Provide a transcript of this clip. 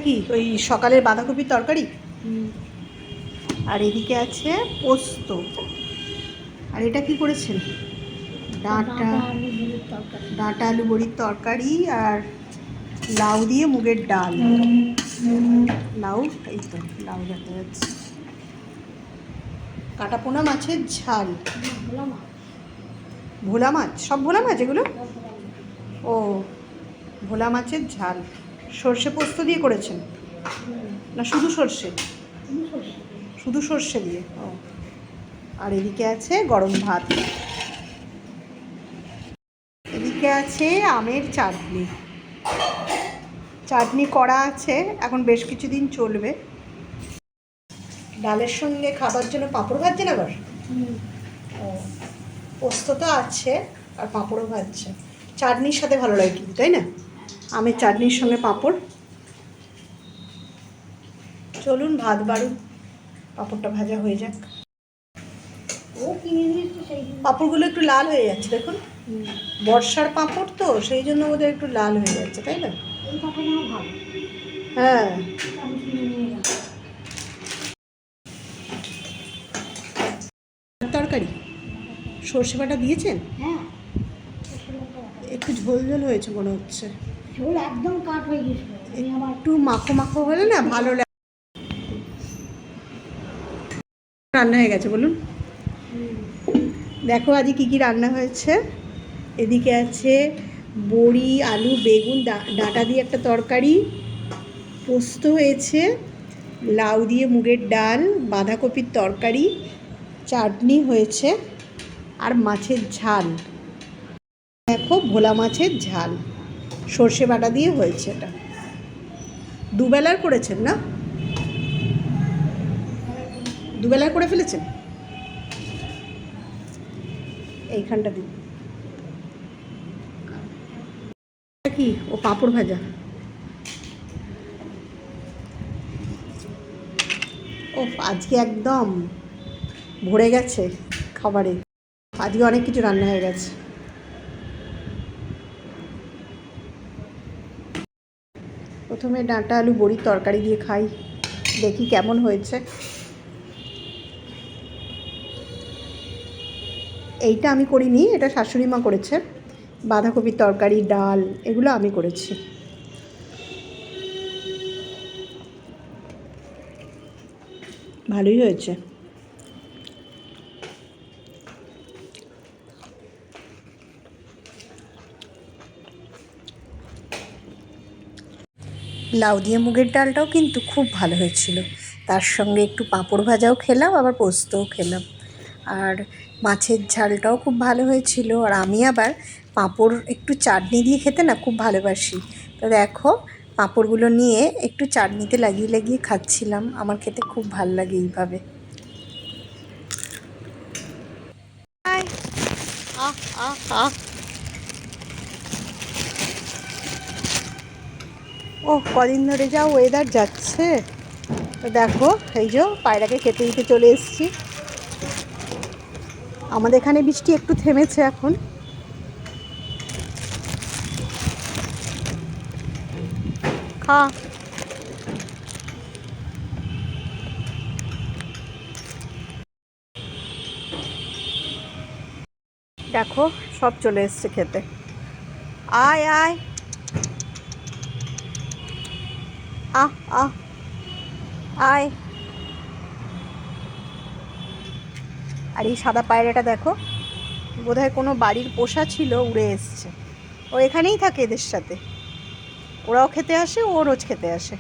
কি ওই সকালের বাঁধাকপির তরকারি? আর এদিকে আছে পোস্ত। আর এটা কি করেছেন? ডাঁটা আলু বড়ির তরকারি আর লাউ দিয়ে মুগের ডাল। লাউ, এই তো লাউ দেখা যাচ্ছে। কাটাপোনা মাছের ঝাল। ভোলা মাছ, সব ভোলা মাছ এগুলো? ও, ভোলা মাছের ঝাল সর্ষে পোস্ত দিয়ে করেছেন না শুধু সর্ষে? শুধু সর্ষে দিয়ে। ও, আর এদিকে আছে গরম ভাত। এদিকে আছে আমের চাটনি। চাটনি করা আছে, এখন বেশ কিছুদিন চলবে। ডালের সঙ্গে খাবার জন্য পাঁপড় ভাজছেন আবার? ও, পোস্ত তো আছে আর পাঁপড়ও ভাজছে। চাটনির সাথে ভালো লাগে কিন্তু, তাই না? আমের চাটনির সঙ্গে পাঁপড়। চলুন ভাত বাড়ুন, পাঁপড়টা ভাজা হয়ে যাক। পাঁপড়গুলো একটু লাল হয়ে যাচ্ছে দেখুন। বর্ষার পাঁপড় তো সেই জন্য ওদের একটু লাল হয়ে যাচ্ছে, তাই না? হ্যাঁ, তরকারি সর্ষে বাটা দিয়েছেন? হ্যাঁ, একটু ঝোল ঝোল হয়েছে মনে হচ্ছে। ঝোল একদম কাট হয়ে গেছিল। একটু মাখো মাখো হলে না ভালো লাগে। রান্না হয়ে গেছে বলুন। দেখো আজকে কী কী রান্না হয়েছে। এদিকে আছে বড়ি, আলু, বেগুন, ডাঁটা দিয়ে একটা তরকারি, পোস্ত হয়েছে, লাউ দিয়ে মুগের ডাল, বাঁধাকপির তরকারি, চাটনি হয়েছে আর মাছের ঝাল। দেখো ভোলা মাছের ঝাল সর্ষে বাটা দিয়ে হয়েছে। এটা দুবেলার করেছেন না? দুবেলার করে ফেলেছেন। এইখানটা দিন কি ও পাঁপড় ভাজা। ও, আজকে একদম ভরে গেছে খাবারে। আজকে অনেক কিছু রান্না হয়ে গেছে। প্রথমে ডাঁটা আলু বড়ির তরকারি দিয়ে খাই, দেখি কেমন হয়েছে। এইটা আমি করিনি, এটা শাশুড়ি মা করেছে। বাঁধাকপির তরকারি, ডাল এগুলো আমি করেছি। ভালোই হয়েছে। লাউ দিয়ে মুগের ডালটাও কিন্তু খুব ভালো হয়েছিল। তার সঙ্গে একটু পাঁপড় ভাজাও খেলাম, আবার পোস্তও খেলাম। আর মাছের ঝালটাও খুব ভালো হয়েছিল। আর আমি আবার পাঁপড় একটু চাটনি দিয়ে খেতে না খুব ভালোবাসি। তো দেখো পাঁপড়গুলো নিয়ে একটু চাটনিতে লাগিয়ে লাগিয়ে খাচ্ছিলাম। আমার খেতে খুব ভালো লাগে এইভাবে। ও, কদিন ধরে যা ওয়েদার যাচ্ছে। তো দেখো এই যে পায়রাকে খেতে দিতে চলে এসেছি। আমাদের এখানে বৃষ্টি একটু থেমেছে এখন। খা। দেখো সব চলে এসছে খেতে। আয় আয়, আহ আহ, আয়। আর এই সাদা পায়রাটা দেখো, বোধহয় কোনো বাড়ির পোষা ছিল, উড়ে এসছে। ও এখানেই থাকে এদের সাথে, ওরাও খেতে আসে, ও রোজ খেতে আসে।